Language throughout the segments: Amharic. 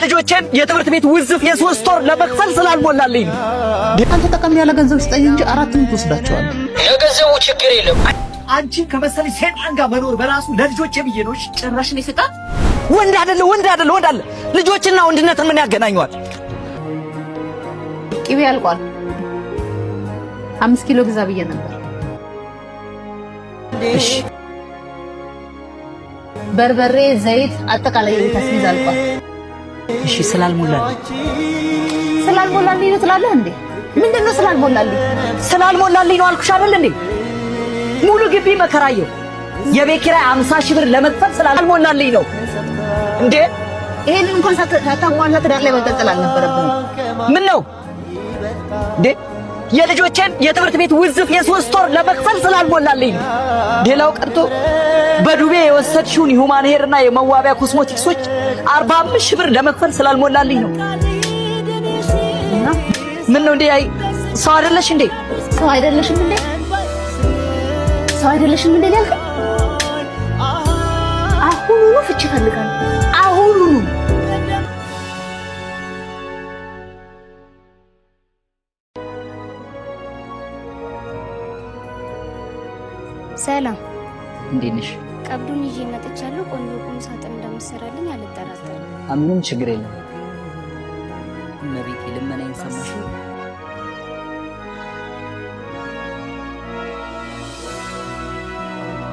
ልጆቼን የትምህርት ቤት ውዝፍ የ3 ወር ለመክፈል ስላልሞላልኝ አንተ ተቀም ያለ ገንዘብ ስጠኝ እንጂ አራቱን ትወስዳቸዋለህ። የገንዘቡ ችግር የለም። አንቺ ከመሰለኝ ሰይጣን ጋር መኖር በራሱ ለልጆቼ ብዬ ነው። ጭራሽ ነው ሰይጣን። ወንድ አይደለ። ልጆችና ወንድነትን ምን ያገናኘዋል? ቅቤ አልቋል። 5 ኪሎ ግዛ ብዬ ነበር። እሺ በርበሬ፣ ዘይት፣ አጠቃላይ የቤት አስቤዛ አልቋል። እሺ ስላልሞላልኝ ነው ትላለህ እንዴ? ምንድነው ስላልሞላልኝ? ስላልሞላልኝ ነው አልኩሽ አይደል እንዴ? ሙሉ ግቢ መከራየው የቤት ኪራይ 50 ሺህ ብር ለመክፈል ስላልሞላልኝ ነው እንዴ? ይሄንን እንኳን ሳታሟላ ትዳር ላይ መቀጠል አልነበረብንም። ምን ነው እንዴ? የልጆቼን የትምህርት ቤት ውዝፍ የ3 ወር ለመክፈል ስላልሞላልኝ ነው። ሌላው ቀርቶ በዱቤ የወሰድሽውን ሁማን ሄር እና የመዋቢያ ኮስሞቲክሶች 45 ሺህ ብር ለመክፈል ስላልሞላልኝ ነው። ምን ነው እንዴ? አይ ሰው አይደለሽም እንዴ? ሰው አይደለሽም እንዴ ያልከኝ? አሁኑኑ ፍቺ እፈልጋለሁ። አሁኑኑ ሰላም እንዴት ነሽ? ቀብዱን ይዤ መጥቻለሁ። ቆንጆ ቁም ሳጥን እንደምትሰራልኝ አልጠራጠርም። ምንም ችግር የለም። እመቤቴ ልመናዬን ሰማሽ?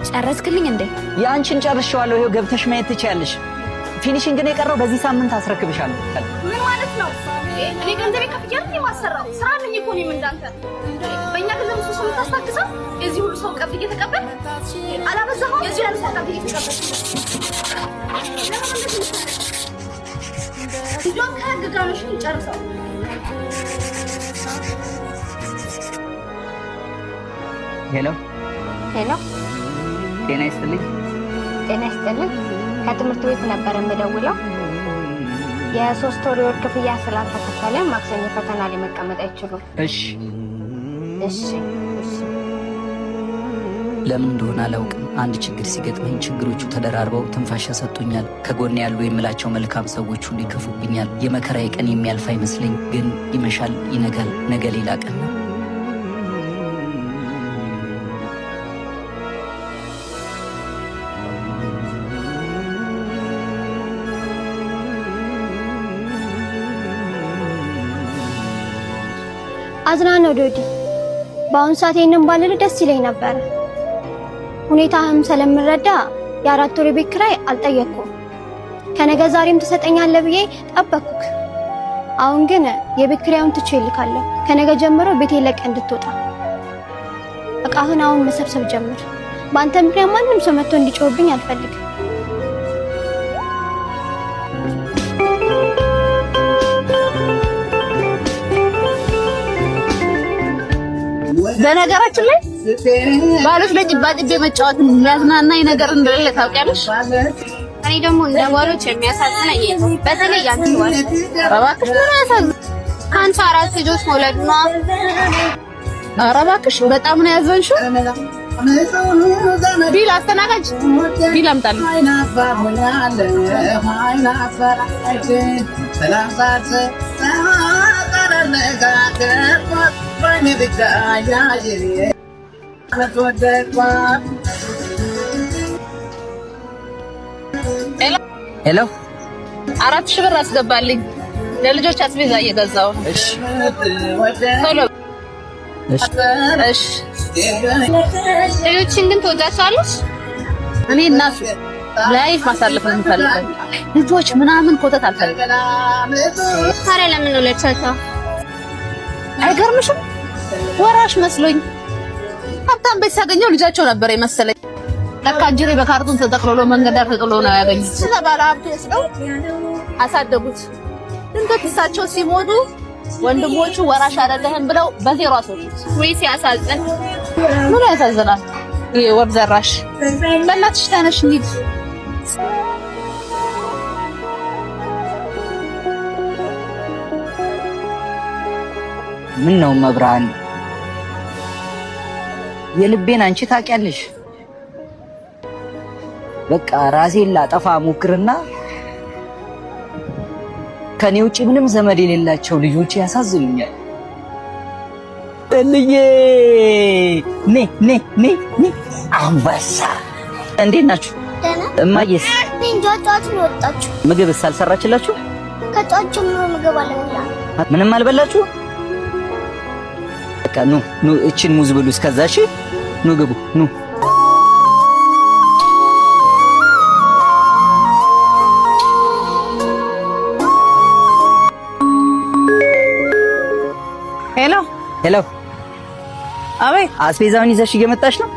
ጨረስክልኝ እንዴ? ያንቺን ጨርሼዋለሁ። ይሄው ገብተሽ ማየት ትችያለሽ። ፊኒሺንግ ነው የቀረው። በዚህ ሳምንት አስረክብሻለሁ። ምን ማለት ነው? እኔ ገንዘብ ከፍያለሁ የማሰራው ስራ ነኝ እኮ እኔም እንዳንተ በእኛ ገንዘብ እሱ ሰው ታስታክሰው የዚህ ሁሉ ሰው ቀብድ እየተቀበል አላበዛኸው? የዚህ ሁሉ ሰው ቀብድ እየተቀበል ጆን ከህግ ጋር ነው ጨርሰው። ሄሎ ሄሎ፣ ጤና ይስጥልኝ። ጤና ይስጥልኝ። ከትምህርት ቤት ነበር የምደውለው። የ3 ወር የወር ክፍያ ስላልተከፈለ ማክሰኞ ፈተና ላይ መቀመጥ አይችሉም። እሺ። ለምን እንደሆነ አላውቅም። አንድ ችግር ሲገጥመኝ ችግሮቹ ተደራርበው ትንፋሽ ያሰጡኛል። ከጎኔ ያሉ የምላቸው መልካም ሰዎች ሁሉ ይከፉብኛል። የመከራዬ ቀን የሚያልፍ አይመስለኝ፣ ግን ይመሻል፣ ይነጋል። ነገ ሌላ ቀን ነው። አዝናነው ዶዲ፣ በአሁኑ ሰዓት ይሄንን ባልል ደስ ይለኝ ነበር። ሁኔታህም ስለምረዳ የ4 ወር ቤት ኪራይ አልጠየቅኩም። ከነገ ዛሬም ትሰጠኛለህ ብዬ ጠበቅኩክ። አሁን ግን የቤት ኪራዩን ትቼ እልካለሁ። ከነገ ጀምሮ ቤቴን ለቀህ እንድትወጣ። እቃህን አሁን መሰብሰብ ጀምር። በአንተ ምክንያት ማንም ሰው መጥቶ እንዲጮህብኝ አልፈልግም። በነገራችን ላይ ባሎች ለጭባጭቤ መጫወት የሚያዝናናኝ ነገር እንደሌለ ታውቂያለሽ። እኔ ደግሞ እንደ ባሎች የሚያሳዝነኝ በተለይ ያንተ ባል። እባክሽ ምን ያሳዝን? ከአንቺ 4 ልጆች መውለድ ነው። ኧረ እባክሽ በጣም ነው ያዘንሽው። ቢል አስተናጋጅ ቢል አምጣልኝ። ሄሎ 4,000 ብር አስገባልኝ። ለልጆች አስቤዛ እየገዛሁ። እሺ ቶሎ። እሺ ልጆችን ግን ትወዳቸዋለሽ? እኔ እናቱ ላይፍ ማሳለፍ ነው የምፈልገው። ልጆች ምናምን ኮተት አልፈልግም። ታዲያ ለምን ነው ለቻቻው? አይገርምሽም? ወራሽ መስሎኝ ሀብታም ቤት ሳገኘው ልጃቸው ነበር የመሰለኝ። ለካ እንጀሬ በካርቶን ተጠቅልሎ መንገድ ዳር ተጥሎ ነው ያገኙት። ስለባለ ሀብት ወስደው አሳደጉት። ድንገት እሳቸው ሲሞቱ ወንድሞቹ ወራሽ አይደለህም ብለው በዜሮ አስወጡት። ወይ ሲያሳዝን! ምን ያሳዝናል? ይሄ ወብ ዘራሽ። በእናትሽ ተነሽ እንሂድ። ምን ነው መብራን፣ የልቤን አንቺ ታውቂያለሽ። በቃ ራሴን ላጠፋ ሞክርና ከኔ ውጪ ምንም ዘመድ የሌላቸው ልጆች ያሳዝኑኛል። እንዬ ኔ አንበሳ እንዴት ናችሁ? እማዬስ ጧት ነው ወጣችሁ? ምግብስ አልሰራችላችሁ? ከጧት ጀምሮ ምግብ አልበላ። ምንም አልበላችሁ? በቃ ኑ እቺን ሙዝ ብሉ። እስከዛ እሺ ኑ ግቡ ኑ። ሄሎ አቤት። አስቤዛውን ይዘሽ እየመጣሽ ነው?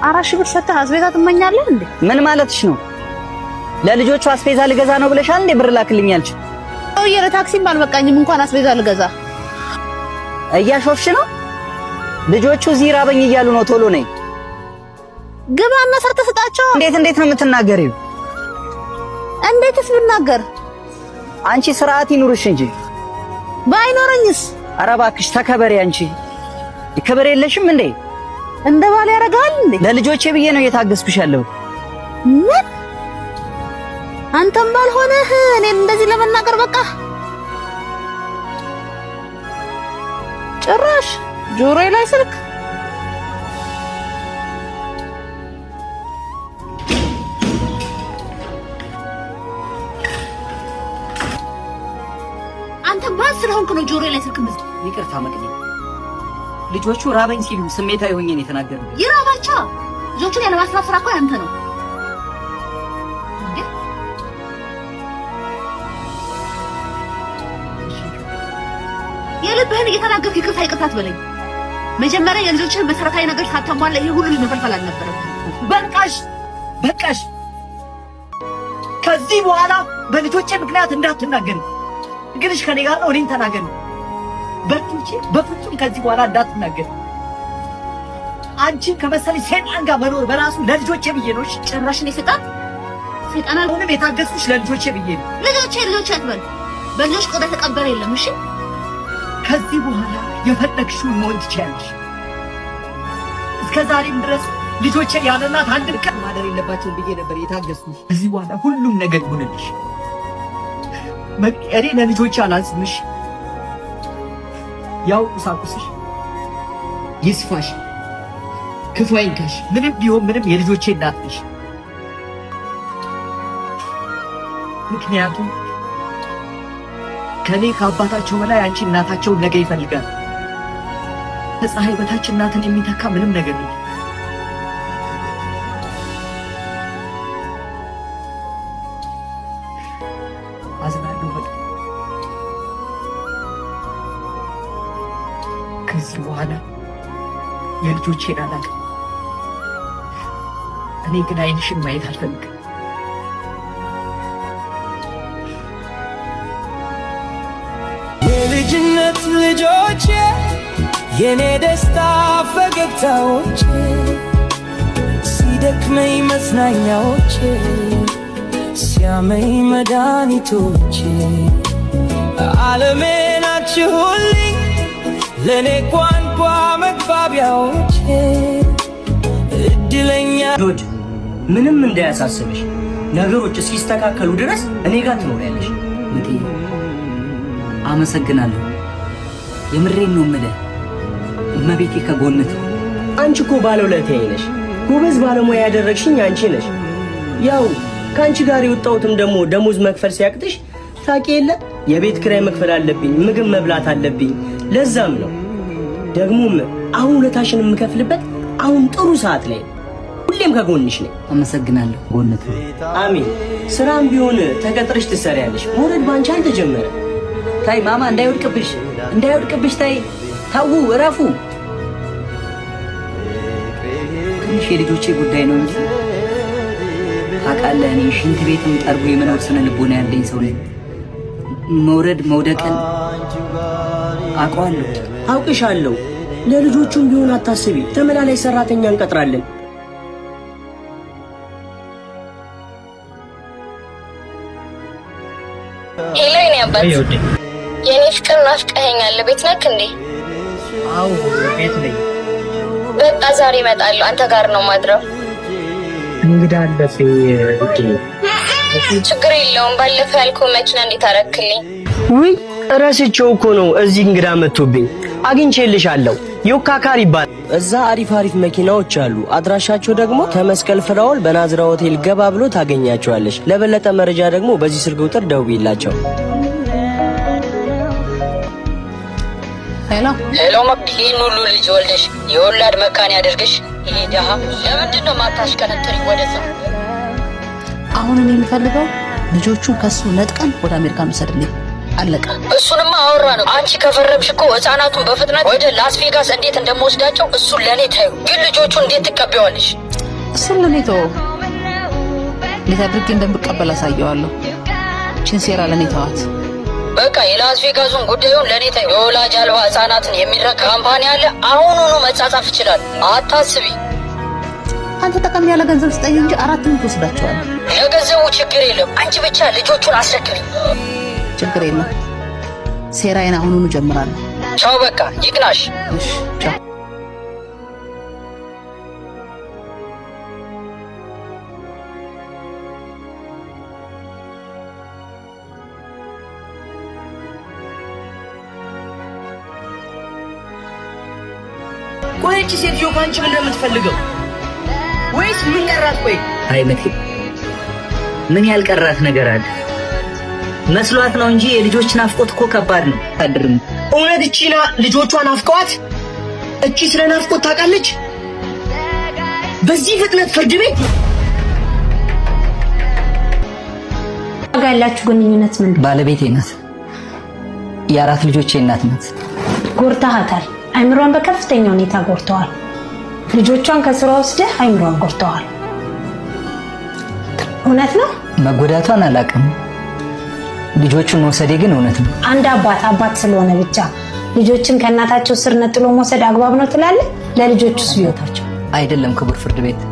4,000 ብር ሰጥተህ አስቤዛ ትመኛለህ እንዴ? ምን ማለትሽ ነው? ለልጆቹ አስቤዛ ልገዛ ነው ብለሻል እንዴ? ብር ላክልኝ ያልሽ? ለታክሲም አልበቃኝም እንኳን አስቤዛ ልገዛ። እያሾፍሽ ነው? ልጆቹ እዚህ ራበኝ እያሉ ነው። ቶሎ ነይ። ግባና ሰርተህ ስጣቸው። እንዴት ነው የምትናገሪው? እንዴትስ ብናገር? አንቺ ስርዓት ይኑርሽ እንጂ። ባይኖረኝስ? ኧረ እባክሽ ተከበሪ። አንቺ ክብር የለሽም እንዴ? እንደ ባል ያደርጋል እንዴ? ለልጆቼ ብዬ ነው እየታገስኩሽ ያለው። ምን አንተም ባልሆነህ እኔን እንደዚህ ለመናገር በቃ ጭራሽ ጆሮዬ ላይ ስልክ። አንተ ማን ስለሆንክ ነው ጆሮዬ ላይ ስልክ ምዝ? ይቅርታ መቅዲ፣ ልጆቹ ራበኝ ሲሉ ስሜታዊ ሆኜ ነው የተናገርኩት። ይራባቸው። ልጆቹን ያለማስራት ስራ እኮ ያንተ ነው። የልብህን እየተናገርክ ይቅርታ አትበለኝ። መጀመሪያ የልጆችን መሰረታዊ ነገር ሳታሟላ ይሄ ሁሉ መፈልፈል አልነበረም። በቃሽ። ከዚህ በኋላ በልጆቼ ምክንያት እንዳትናገር። ግንሽ ከኔ ጋር ነው። እኔን ተናገር። በፍጹም ከዚህ በኋላ እንዳትናገር። አንቺን ከመሰለኝ ሰይጣን ጋር መኖር በራሱ ለልጆቼ ብዬ ነው። ጭራሽ ነው ሰይጣን አሁንም የታገስኩሽ ለልጆቼ ብዬ ነው። ልጆቼ አትበል። በልጆች ቆዳ ተቀበረ የለም። እሺ ከዚህ በኋላ የፈለግሽውን መሆን ትችያለሽ። እስከ ዛሬም ድረስ ልጆቼ ያለ እናት አንድ ቀን ማደር የለባቸውም ብዬ ነበር የታገስኩሽ። ከዚህ በኋላ ሁሉም ነገር ይሁንልሽ። እኔ ለልጆቼ አላዝንሽ። ያው ቁሳቁስሽ ይስፋሽ፣ ክፉ አይንካሽ። ምንም ቢሆን ምንም የልጆቼ እናት ነሽ። ምክንያቱም ከኔ ከአባታቸው በላይ አንቺ እናታቸውን ነገ ይፈልጋል። ከፀሐይ በታች እናትን የሚተካ ምንም ነገር የለም። አዝናለሁ በቃ። ከዚህ በኋላ የልጆቼን አላውቅም። እኔ ግን አይንሽን ማየት አልፈልግም። የልጅነት ልጆቼ የኔ ደስታ ፈገግታዎቼ ሲደክመኝ መጽናኛዎቼ ሲያመኝ መድኃኒቶቼ ዓለሜ ናችሁልኝ ለእኔ ቋንቋ መግባቢያዎቼ እድለኛ ጆድ ምንም እንዳያሳስብሽ ነገሮች እስኪስተካከሉ ድረስ እኔ ጋር ትኖሪያለሽ። ምጤ አመሰግናለሁ። የምሬን ነው የምልህ። እመቤቴ ከጎንህ ነው። አንቺ እኮ ባለውለታዬ ነሽ። ጎበዝ ባለሙያ ያደረግሽኝ አንቺ ነሽ። ያው ከአንቺ ጋር የወጣሁትም ደግሞ ደሞዝ መክፈል ሲያቅትሽ ታውቂ የለ የቤት ኪራይ መክፈል አለብኝ፣ ምግብ መብላት አለብኝ። ለዛም ነው ደግሞም አሁን ውለታሽን የምከፍልበት አሁን ጥሩ ሰዓት ላይ ሁሌም ከጎንሽ ነኝ። አመሰግናለሁ። ጎንህ ነው። አሜን። ስራም ቢሆን ተቀጥረሽ ትሰሪያለሽ። መውረድ ባንቺ አልተጀመረ። ታይ ማማ እንዳይወድቅብሽ ታይ። ታው እረፉ። ትንሽ የልጆቼ ጉዳይ ነው እንጂ ታውቃለህ፣ እኔ ሽንት ቤትም ጠርጎ የመኖር ስነ ልቦና ያለኝ ሰው ነኝ። መውረድ መውደቅን አውቀዋለሁ። አውቅሻለሁ። ለልጆቹም ቢሆን አታስቢ። ተመላላይ ሰራተኛ እንቀጥራለን። ሄሎ የኔ አባት፣ የኔ ፍቅር ናፍቀኸኛል። ቤት ነክ እንዴ? አዎ ቤት ነኝ። በቃ ዛሬ እመጣለሁ። አንተ ጋር ነው ማድረው። እንግዳ አለብኝ። ችግር የለውም። ባለፈው ያልከው መኪና እንዴት አረክልኝ? ውይ ረስቼው እኮ ነው። እዚህ እንግዳ መጥቶብኝ አግኝቼልሻለሁ። ዮካካር ይባላል። እዛ አሪፍ መኪናዎች አሉ። አድራሻቸው ደግሞ ከመስቀል ፍራውል በናዝራ ሆቴል ገባ ብሎ ታገኛቸዋለሽ። ለበለጠ መረጃ ደግሞ በዚህ ስልክ ቁጥር ደውይላቸው። ሄሎ ይህን ሁሉ ልጅ ወልደሽ የወላድ መካን ያደርግሽ ይሄ ደሃ። ለምንድን ነው ማታሽከነትሪ ወደዛ? አሁን እኔ የምፈልገው ልጆቹን ከሱ ነጥቀን ወደ አሜሪካ መሰድልኝ። አለቀ። እሱንማ አወራ ነው። አንቺ ከፈረምሽ እኮ ህፃናቱን በፍጥነት ወደ ላስ ቬጋስ እንዴት እንደምወስዳቸው እሱን ለእኔ ታዩ። ግን ልጆቹን እንዴት ትቀበዋለሽ? እሱን ለእኔ ተወው። እንዴት አድርጌ እንደምቀበል አሳየዋለሁ። ቺንሴራ ለእኔ ተዋት። በቃ የላስ ቬጋሱን ጉዳዩን ለእኔ ታዩ። የወላጅ አልባ ህፃናትን የሚረክ ካምፓኒ አለ። አሁኑኑ መጻጻፍ ይችላል። አታስቢ። አንተ ጠቀም ያለ ገንዘብ ስጠኝ እንጂ አራቱን ትወስዳቸዋለህ። ለገንዘቡ ችግር የለም። አንቺ ብቻ ልጆቹን አስረክቢ። ችግር የለም። ሴራዬን አሁኑኑ ጀምራለሁ። ቻው። በቃ ይቅናሽ። እሺ ቻው። ቆይ እቺ ሴትዮ ካንቺ ምን እንደምትፈልገው ወይስ ምን ቀራት? ቆይ አይመቴ ምን ያልቀራት ነገር አለ? መስሏት ነው እንጂ የልጆች ናፍቆት እኮ ከባድ ነው። አድርም እውነት እቺና ልጆቿን አፍቀዋት እቺ ስለ ናፍቆት ታውቃለች? በዚህ ፍጥነት ፍርድ ቤት ያላችሁ ግንኙነት ምን? ባለቤቴ ናት። የአራት ልጆቼ እናት ናት። ጎርተሃታል። አይምሮን በከፍተኛ ሁኔታ ጎርተዋል። ልጆቿን ከስራ ወስደህ አይምሮን ጎርተዋል። እውነት ነው? መጎዳቷን አላውቅም። ልጆቹን መውሰዴ ግን እውነት ነው። አንድ አባት ስለሆነ ብቻ ልጆችን ከእናታቸው ስር ነጥሎ መውሰድ አግባብ ነው ትላለህ? ለልጆቹስ ቢወታቸው አይደለም ክቡር ፍርድ ቤት።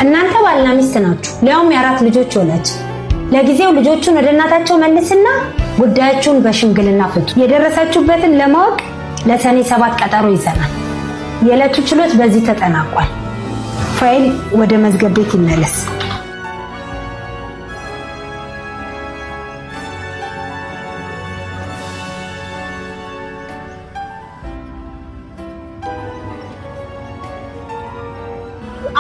እናንተ ባልና ሚስት ናችሁ፣ ሊያውም የአራት ልጆች ወላጅ። ለጊዜው ልጆቹን ወደ እናታቸው መልስና ጉዳያችሁን በሽምግልና ፍቱ። የደረሳችሁበትን ለማወቅ ለሰኔ 7 ቀጠሮ ይዘናል። የዕለቱ ችሎት በዚህ ተጠናቋል። ፋይል ወደ መዝገብ ቤት ይመለስ።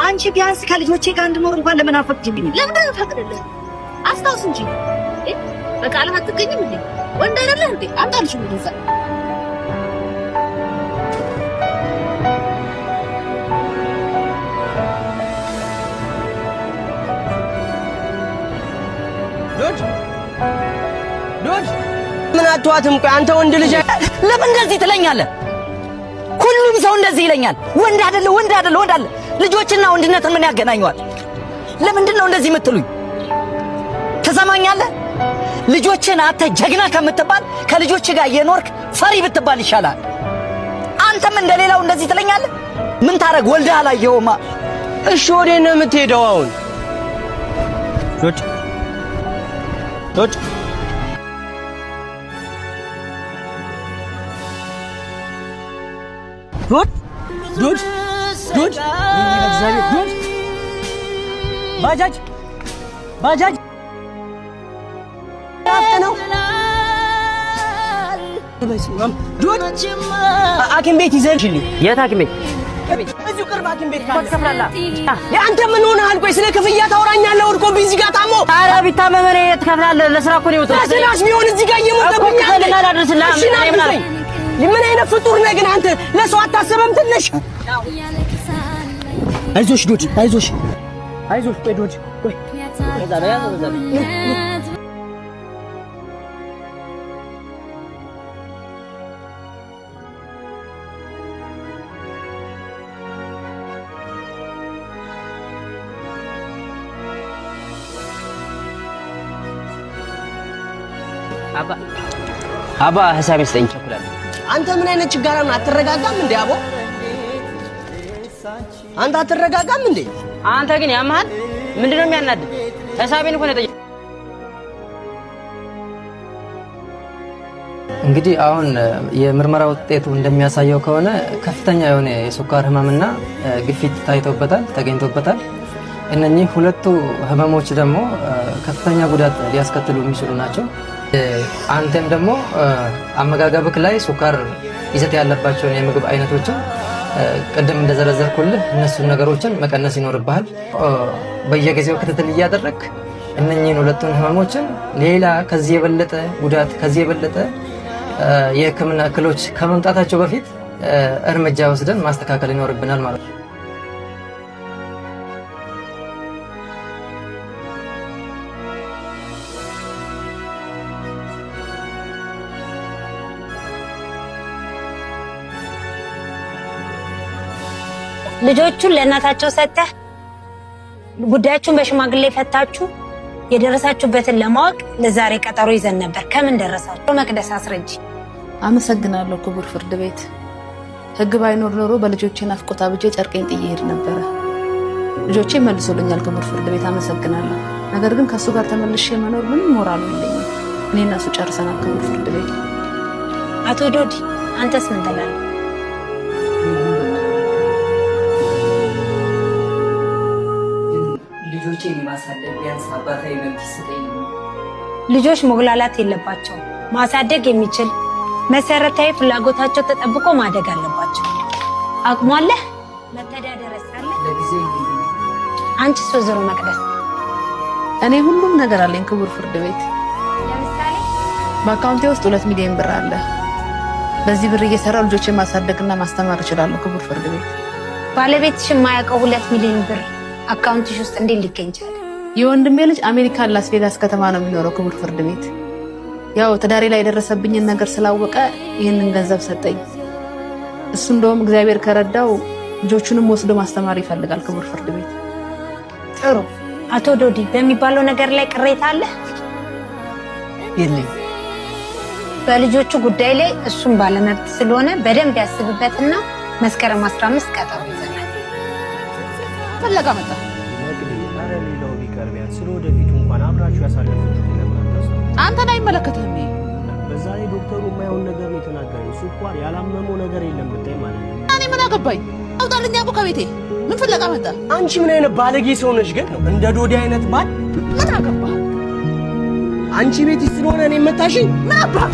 አንቺ ቢያንስ ከልጆቼ ጋር እንድኖር እንኳን ለምን አፈቅጂልኝ? ለምን አፈቅድልህ? አስታውስ እንጂ በቃል አትገኝም እንዴ? ወንድ አይደለህ እንዴ? አንታልሽ ምን ይዘ ዶድ ምን አትዋትም? ቆይ አንተ ወንድ ልጅ ለምን እንደዚህ ትለኛለህ? ሁሉም ሰው እንደዚህ ይለኛል። ወንድ አይደለ ወንድ አይደለ። ልጆችና ወንድነትን ምን ያገናኘዋል? ለምንድን ነው እንደዚህ የምትሉኝ? ተሰማኛለህ? ልጆችን አተ ጀግና ከምትባል ከልጆች ጋር የኖርክ ፈሪ ብትባል ይሻላል። አንተም እንደሌላው እንደዚህ ትለኛለህ? ምን ታረግ? ወልደህ አላየኸውማ። እሺ ወዴት ነው የምትሄደው አሁን? ዶድ ዶድ ዶድ ዶድ ዶድ ዶድ ባጃጅ ነው ዶድ ሐኪም ቤት ይዘሽልኝ። የት ሐኪም ቤት? እዚሁ ቅርብ ሐኪም ቤት ካለ አንተ ምን ሆነሃል? ቆይ ስለ ክፍያ ታወራኛለህ? ወድቆ ቢዚ ጋር ታሞ ኧረ ቢታመም እኔ ትከፍላለህ። ለስራ እኮ ነው የወጣሁት። ለስራሽ ቢሆን እዚህ ጋር እየሞተብኝ አለ። ምን አይነት ፍጡር ነህ ግን አንተ? ለሰው አታስብም ትንሽ? አይዞሽ ዶድ አይዞሽ። ቆይ ዶድ ቆይ አባ ሐሳብ ይስጠኝ ቸኩላለሁ። አንተ ምን አይነት ችግር ነው? አትረጋጋም እንዴ አቦ? አንተ አትረጋጋም እንዴ? አንተ ግን ያማል። ምንድነው የሚያናድድ? ሐሳቤን እኮ ነው ጠየቅ። እንግዲህ አሁን የምርመራ ውጤቱ እንደሚያሳየው ከሆነ ከፍተኛ የሆነ የስኳር ህመምና ግፊት ተገኝቶበታል። እነኚህ ሁለቱ ህመሞች ደግሞ ከፍተኛ ጉዳት ሊያስከትሉ የሚችሉ ናቸው። አንተም ደግሞ አመጋገብክ ላይ ሱካር ይዘት ያለባቸውን የምግብ አይነቶችን ቅድም እንደዘረዘርኩልህ እነሱን ነገሮችን መቀነስ ይኖርብሃል። በየጊዜው ክትትል እያደረግክ እነኚህን ሁለቱን ህመሞችን ሌላ ከዚህ የበለጠ ጉዳት ከዚህ የበለጠ የህክምና እክሎች ከመምጣታቸው በፊት እርምጃ ወስደን ማስተካከል ይኖርብናል ማለት ነው። ልጆቹን ለእናታቸው ሰጥተህ ጉዳያችሁን በሽማግሌ ፈታችሁ የደረሳችሁበትን ለማወቅ ለዛሬ ቀጠሮ ይዘን ነበር። ከምን ደረሳችሁ? መቅደስ አስረጂ። አመሰግናለሁ ክቡር ፍርድ ቤት። ህግ ባይኖር ኖሮ በልጆቼ ናፍቆት አብጄ ጨርቄን ጥዬ ሄድ ነበረ። ልጆቼ መልሶልኛል ክቡር ፍርድ ቤት፣ አመሰግናለሁ። ነገር ግን ከሱ ጋር ተመልሼ መኖር ምንም ሞራል የለኝም። እኔና እሱ ጨርሰናል ክቡር ፍርድ ቤት። አቶ ዶዲ አንተስ ምን ትላለህ? ልጆቼን የማሳደግ ቢያንስ አባታዊ መብት ይሰጠኝ ነው። ልጆች መጉላላት የለባቸውም። ማሳደግ የሚችል መሰረታዊ ፍላጎታቸው ተጠብቆ ማደግ አለባቸው። አቅሙ አለ፣ መተዳደር አለ። ለጊዜው አንቺስ ወይዘሮ መቅደስ? እኔ ሁሉም ነገር አለኝ ክቡር ፍርድ ቤት። ለምሳሌ በአካውንቴ ውስጥ 2 ሚሊዮን ብር አለ። በዚህ ብር እየሰራው ልጆቼን ማሳደግና ማስተማር እችላለሁ ክቡር ፍርድ ቤት። ባለቤትሽ የማያውቀው 2 ሚሊዮን ብር አካውንትሽ ውስጥ እንዴት ሊገኝ ይችላል? የወንድሜ ልጅ አሜሪካን ላስ ቬጋስ ከተማ ነው የሚኖረው ክቡር ፍርድ ቤት። ያው ትዳሬ ላይ የደረሰብኝን ነገር ስላወቀ ይህንን ገንዘብ ሰጠኝ። እሱ እንደውም እግዚአብሔር ከረዳው ልጆቹንም ወስዶ ማስተማር ይፈልጋል ክቡር ፍርድ ቤት። ጥሩ። አቶ ዶዲ በሚባለው ነገር ላይ ቅሬታ አለ? የለኝም። በልጆቹ ጉዳይ ላይ እሱም ባለመብት ስለሆነ በደንብ ያስብበትና መስከረም 15 ቀጠሮ ይዘናል። ፈለጋ መጣ ሌላው ቢቀር ቢያንስ ስለወደፊቱ እንኳን አብራችሁ ያሳለፉት አንተን አይመለከትህም። በዛ ላይ ዶክተሩ የማይሆን ነገር ነው የተናገረው። ስኳር ያላመመው ነገር የለም ብታይ ማለት ነው። እኔ ምን አገባኝ? አውጣልኝ አቦ ከቤቴ። ምን ፍለጋ መጣ? አንቺ ምን አይነት ባለጌ ሰው ነሽ ግን? እንደ ዶዲ አይነት ባል ምን አገባህ? አንቺ ቤት ስለሆነ እኔ መታሽኝ? ምን አባህ?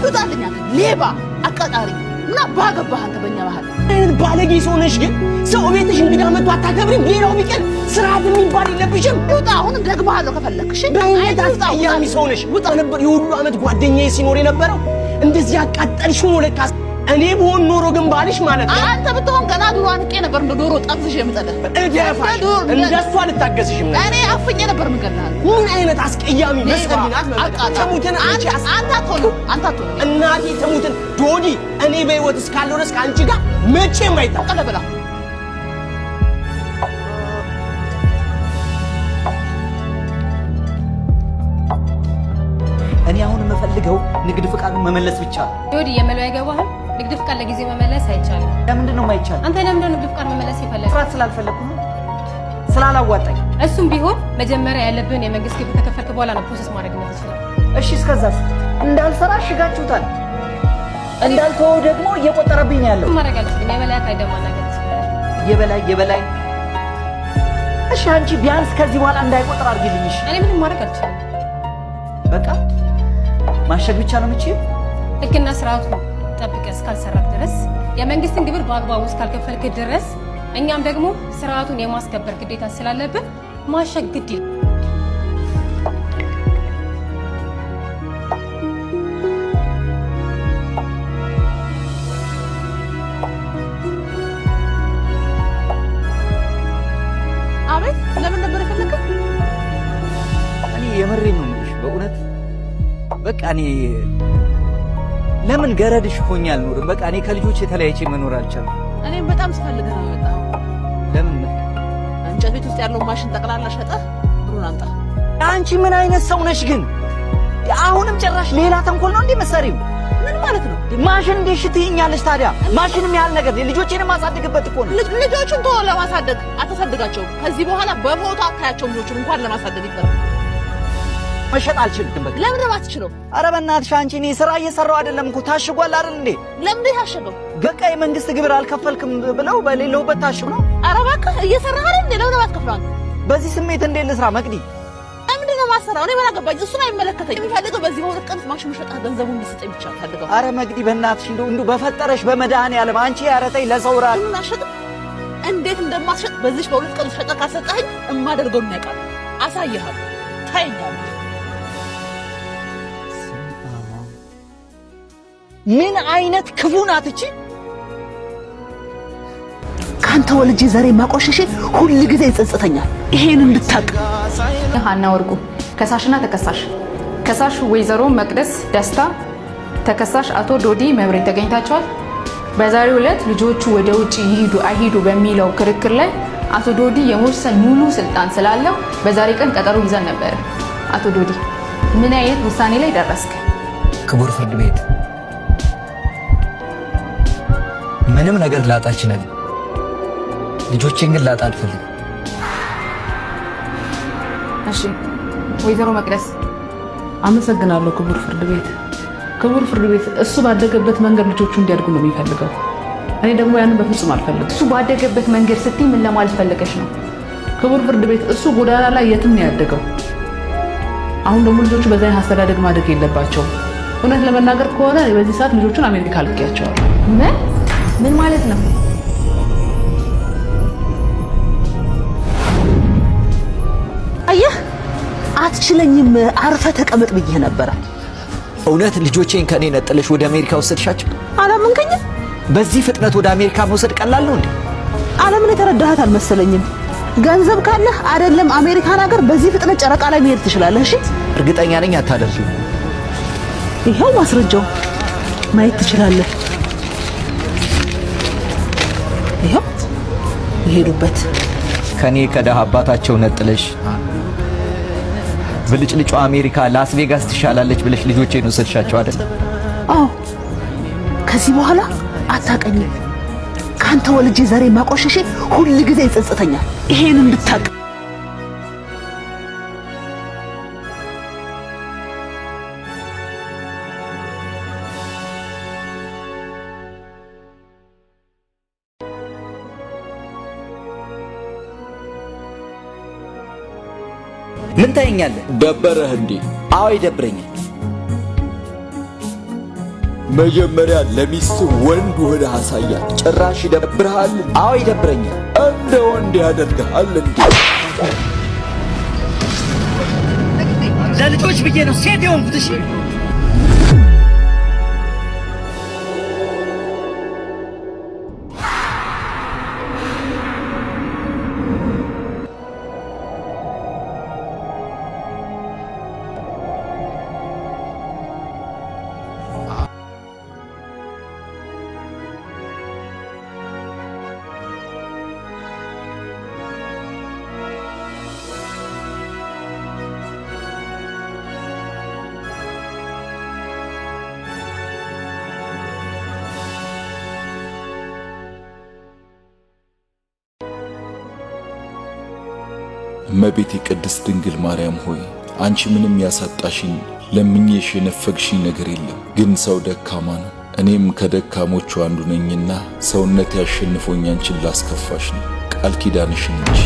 ውጣልኝ አንተ ሌባ አቃጣሪ። ምን አባህ ገባህ አንተ በእኛ ባህል? አይነት ባለጌ ሰው ነሽ ግን? ሰው ቤትሽ እንግዳ መጥቶ አታከብሪም? ሌላው ቢቀር ስርዓት የሚባል የለብሽም? ውጣ። አሁን ደግመሃለሁ ከፈለክሽ። በእውነት አስቀያሚ ሰው ነሽ። ውጣ ነበር የሁሉ ዓመት ጓደኛዬ ሲኖር የነበረው እንደዚህ ያቃጠልሽው ነው ለካ። እኔ ብሆን ኖሮ ግን ባልሽ ማለት ነው። አንተ ብትሆን ገና ዶሮ አንቄ ነበር እንደ ዶሮ ጠብስሽ የምጠለህ። እደፋሽ እንደሷ ልታገስሽም ነበር። እኔ አፍኜ ነበር የምገላህ። ምን አይነት አስቀያሚ መስቀልናት ተሙትን አንቺ አንተ አትሆንም። እናቴ ተሙትን ዶዲ እኔ በህይወት እስካለሁ ድረስ ከአንቺ ጋር መቼም አይታወቅም። ብላ እኔ አሁን የምፈልገው ንግድ ፍቃዱን መመለስ ብቻ ነው። ዶዲ የመለው አይገባህም? ንግድ ፍቃድ ለጊዜው መመለስ አይቻልም። ለምንድን ነው የማይቻል? አንተ ለምንድን ነው ንግድ ፍቃድ መመለስ የፈለግህ? ስራት ስላልፈለኩ ነው፣ ስላላዋጣኝ። እሱም ቢሆን መጀመሪያ ያለብህን የመንግስት ግብር ከከፈልክ በኋላ ነው ፕሮሰስ ማድረግ የምትችለው። እሺ እስከዛስ? እንዳልሰራ ሽጋችሁታል። እንዳልተወው ደግሞ እየቆጠረብኝ ያለው ማድረግ አልችልም። የበላይ አካል ማናገር ትችላለህ። የበላይ እሺ፣ አንቺ ቢያንስ ከዚህ በኋላ እንዳይቆጥር አድርጊልኝ። እሺ፣ እኔ ምንም ማድረግ አልችልም። በቃ ማሸግ ብቻ ነው የምችል። ህግና ስርዓቱ ጠብቀህ እስካልሰራህ ድረስ የመንግስትን ግብር በአግባቡ እስካልከፈልክ ድረስ እኛም ደግሞ ስርዓቱን የማስከበር ግዴታ ስላለብን ማሸግ ግድ ይላል። አቤት፣ ለምን ነበር የፈለከው? እኔ የመሬን ነው የምልሽ በእውነት በቃ እኔ ለምን ገረድሽ ሆኜ አልኖርም? በቃ እኔ ከልጆች የተለያይቼ መኖር አልቻልኩም። እኔም በጣም ስፈልግህ ነው የመጣው። ለምን? እንጨት ቤት ውስጥ ያለውን ማሽን ጠቅላላ ሸጠህ ብሩን አምጣ። አንቺ ምን አይነት ሰው ነሽ ግን? አሁንም ጭራሽ ሌላ ተንኮል ነው እንዴ መሰሪው? ምን ማለት ነው? ማሽን እንዴት ሽትይኛለሽ ታዲያ? ማሽንም ያህል ነገር ልጆቼን ማሳደግበት እኮ ነው። ልጆቹን ተወው፣ ለማሳደግ አታሳድጋቸውም። ከዚህ በኋላ በፎቶ አታያቸው። ልጆቹን እንኳን ለማሳደግ ይቀርብ መሸጥ አልችልም። በቃ ለምን ነው የማትችለው? ኧረ በእናትሽ አንቺ እኔ ስራ እየሰራው አይደለም እኮ ታሽጓል አይደል እንዴ? ለምን ታሸገው? በቃ የመንግስት ግብር አልከፈልክም ብለው በሌለውበት ታሽብ ነው። ኧረ እባክህ እየሰራህ አይደል እንዴ? ለምን አትከፍለውም? በዚህ ስሜት እንዴት ልስራ መቅዲ? ምንድን ነው ማሰራው? እኔ ምን አገባኝ? እሱን አይመለከተኝ። የሚፈልገው በዚህ በሁለት ቀን ማሽኑ ሸጣ ገንዘቡን እንዲሰጠኝ ብቻ ፈልገው። አረ መቅዲ በእናትሽ እንደው በፈጠረሽ በመድኃኒዓለም አንቺ ያረተኝ ለሰው ራ ምን አሸጥ እንዴት እንደማትሸጥ በዚህ በሁለት ቀን ሸጣ ካሰጠኸኝ እማደርገው ነው ያውቃል። አሳይሃለሁ። ታይኛለህ። ምን አይነት ክፉ ናት እቺ! ካንተ ወልጄ ዛሬ ማቆሸሽ ሁሉ ጊዜ ይጸጽተኛል። ይሄን እንድታቅ። ሀና ወርቁ ከሳሽና ተከሳሽ። ከሳሽ ወይዘሮ መቅደስ ደስታ፣ ተከሳሽ አቶ ዶዲ መብሬ ተገኝታቸዋል። በዛሬው ዕለት ልጆቹ ወደ ውጪ ይሄዱ አይሄዱ በሚለው ክርክር ላይ አቶ ዶዲ የመወሰን ሙሉ ስልጣን ስላለው በዛሬ ቀን ቀጠሮ ይዘን ነበር። አቶ ዶዲ ምን አይነት ውሳኔ ላይ ደረስክ? ክቡር ፍርድ ቤት ምንም ነገር ላጣች ነኝ። ልጆቼን ግን ላጣ አልፈልግም። እሺ ወይዘሮ መቅደስ። አመሰግናለሁ ክቡር ፍርድ ቤት። ክቡር ፍርድ ቤት እሱ ባደገበት መንገድ ልጆቹ እንዲያድጉ ነው የሚፈልገው። እኔ ደግሞ ያንን በፍጹም አልፈልግም። እሱ ባደገበት መንገድ ስትይ ምን ለማለት ፈልገሽ ነው? ክቡር ፍርድ ቤት እሱ ጎዳና ላይ የትም ነው ያደገው። አሁን ደግሞ ልጆቹ በዛ አይነት አስተዳደግ ማደግ የለባቸውም። እውነት ለመናገር ከሆነ በዚህ ሰዓት ልጆቹን አሜሪካ ልኬያቸዋለሁ። ምን ማለት ነው? አየህ አትችለኝም፣ አርፈ ተቀመጥ ብዬ ነበር። እውነት ልጆቼን ከኔ ነጥለሽ ወደ አሜሪካ ወሰድሻቸው? አላመንከኝ? በዚህ ፍጥነት ወደ አሜሪካ መውሰድ ቀላል ነው እንዴ? ዓለምን የተረዳሃት አልመሰለኝም። ገንዘብ ካለህ አይደለም አሜሪካን ሀገር በዚህ ፍጥነት ጨረቃ ላይ መሄድ ትችላለህ። እሺ እርግጠኛ ነኝ አታደርጊው። ይሄው ማስረጃው ማየት ትችላለህ። ይሄው ይሄዱበት። ከኔ ከደሃ አባታቸው ነጥለሽ ብልጭልጯ አሜሪካ ላስ ቬጋስ ትሻላለች ብለሽ ልጆቼን ወሰድሻቸው አይደል? አዎ። ከዚህ በኋላ አታቀኝም። ካንተ ወልጄ ዛሬ ማቆሸሽ ሁሉ ጊዜ ይጸጽተኛል። ይሄን እንድታቅ። ምን ታየኛለህ? ደበረህ እንዴ? አዎ ይደብረኛል። መጀመሪያ ለሚስት ወንድ ሆነ አሳያት። ጭራሽ ይደብርሃል? አዎ ይደብረኛል። እንደ ወንድ ያደርግሃል እንዴ? ለልጆች ብዬ ነው ሴት የሆንኩት። እሺ እመቤቴ ቅድስት ድንግል ማርያም ሆይ አንቺ ምንም ያሳጣሽኝ ለምኜሽ የነፈግሽኝ ነገር የለም። ግን ሰው ደካማ ነው። እኔም ከደካሞቹ አንዱ ነኝና ሰውነት ያሸንፎኝ አንቺን ላስከፋሽ ነው። ቃል ኪዳንሽን እንጂ